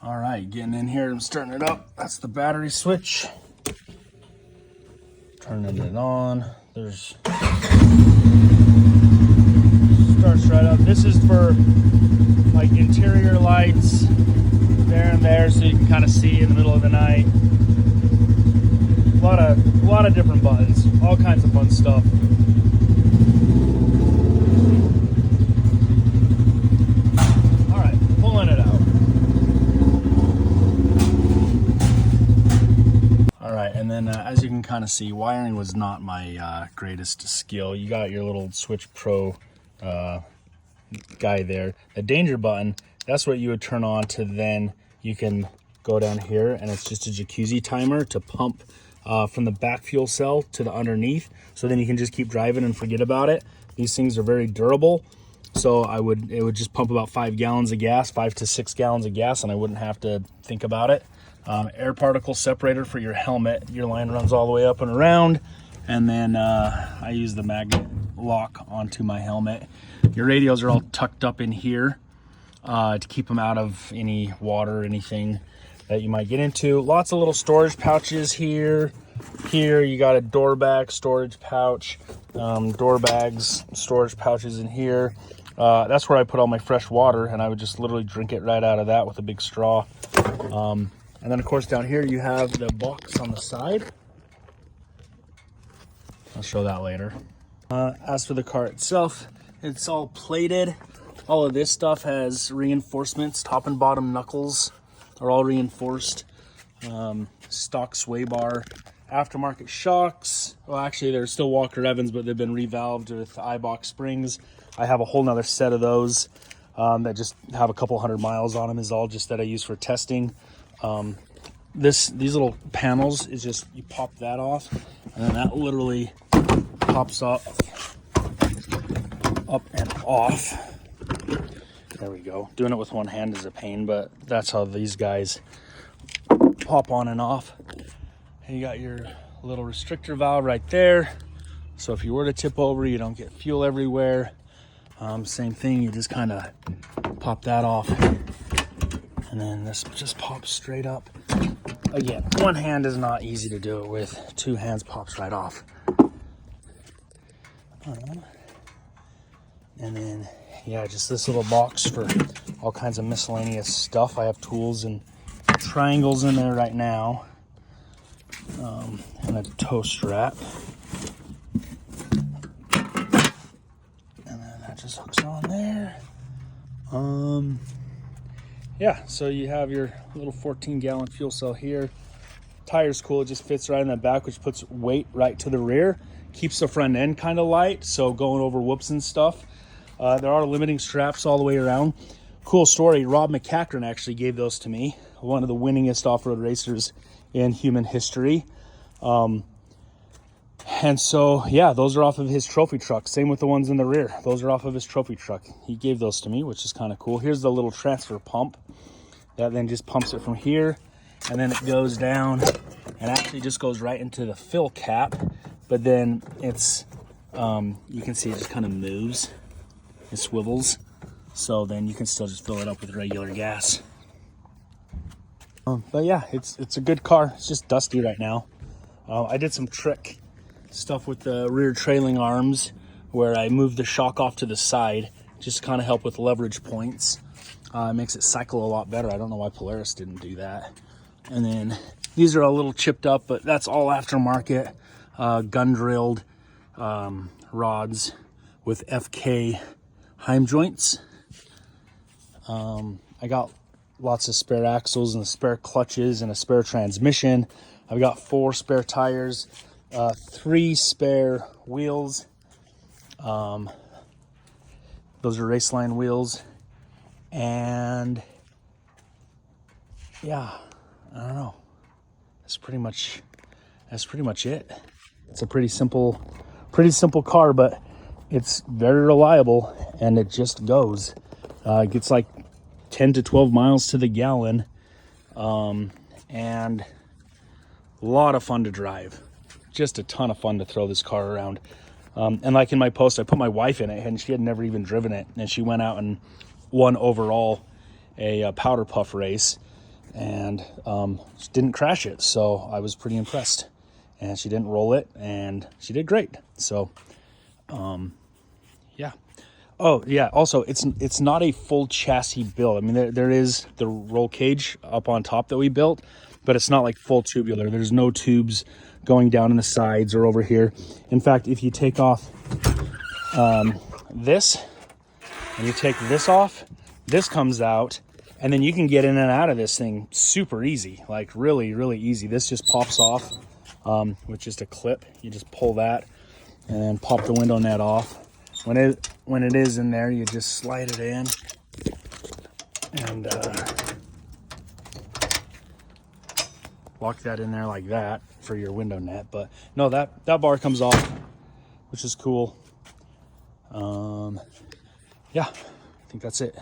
All right, getting in here, I'm starting it up. That's the battery switch. Turning it on. There's starts right up. This is for like interior lights there and there, so you can kind of see in the middle of the night. A lot of different buttons, all kinds of fun stuff. All right, pulling it out. All right, and then as you can kind of see, wiring was not my greatest skill. You got your little Switch Pro guy there. The danger button, that's what you would turn on to then you can go down here, and it's just a jacuzzi timer to pump from the back fuel cell to the underneath. So then you can just keep driving and forget about it. These things are very durable. So it would just pump about 5 gallons of gas, 5 to 6 gallons of gas, and I wouldn't have to think about it. Air particle separator for your helmet. Your line runs all the way up and around. And then I use the magnet lock onto my helmet. Your radios are all tucked up in here to keep them out of any water or anything that you might get into. Lots of little storage pouches here. Here you got a door bag storage pouch, door bags, storage pouches in here. That's where I put all my fresh water, and I would just literally drink it right out of that with a big straw. And then of course down here you have the box on the side. I'll show that later. As for the car itself, it's all plated. All of this stuff has reinforcements. Top and bottom knuckles are all reinforced. Stock sway bar, aftermarket shocks. Well, actually they're still Walker Evans, but they've been revalved with iBox springs. I have a whole nother set of those that just have a couple 100 miles on them, is all just that I use for testing. These little panels is just, you pop that off, and then that literally pops up and off. There we go. Doing it with one hand is a pain, but that's how these guys pop on and off. And you got your little restrictor valve right there. So if you were to tip over, you don't get fuel everywhere. Same thing, you just kind of pop that off. And then this just pops straight up. Again, one hand is not easy to do it with. 2 hands pops right off. And then, yeah, just this little box for all kinds of miscellaneous stuff. I have tools and triangles in there right now. And a tow strap. And then that just hooks on there. Yeah, so you have your little 14-gallon fuel cell here. Tire's cool, it just fits right in the back, which puts weight right to the rear. Keeps the front end kind of light, so going over whoops and stuff. There are limiting straps all the way around. Cool story, Rob McCachran actually gave those to me. One of the winningest off-road racers in human history. And so, yeah, those are off of his trophy truck. Same with the ones in the rear. Those are off of his trophy truck. He gave those to me, which is kind of cool. Here's the little transfer pump that then just pumps it from here, and then it goes down and actually just goes right into the fill cap. But then it's, you can see it just kind of moves. It swivels. So then you can still just fill it up with regular gas. But yeah, it's a good car. It's just dusty right now. I did some trick stuff with the rear trailing arms where I moved the shock off to the side just to kind of help with leverage points. It makes it cycle a lot better. I don't know why Polaris didn't do that. And then these are a little chipped up, but that's all aftermarket gun drilled rods with FK Heim joints. I got lots of spare axles and spare clutches and a spare transmission. I've got 4 spare tires, 3 spare wheels. Those are Raceline wheels. And yeah, I don't know. That's pretty much it. It's a pretty simple car, but it's very reliable and it just goes. It gets like 10 to 12 miles to the gallon, and a lot of fun to drive. Just a ton of fun to throw this car around. And like in my post, I put my wife in it, and she had never even driven it, and she went out and won overall a powder puff race. and she didn't crash it. So I was pretty impressed. And she didn't roll it, and she did great. So, yeah. Oh, yeah. Also, it's not a full chassis build. I mean, there is the roll cage up on top that we built, but it's not like full tubular. There's no tubes going down in the sides or over here. In fact, if you take off this and you take this off, this comes out, and then you can get in and out of this thing super easy, like really, really easy. This just pops off with just a clip. You just pull that and then pop the window net off. When it is in there, you just slide it in and lock that in there like that for your window net. But no, that bar comes off, which is cool. Yeah, I think that's it.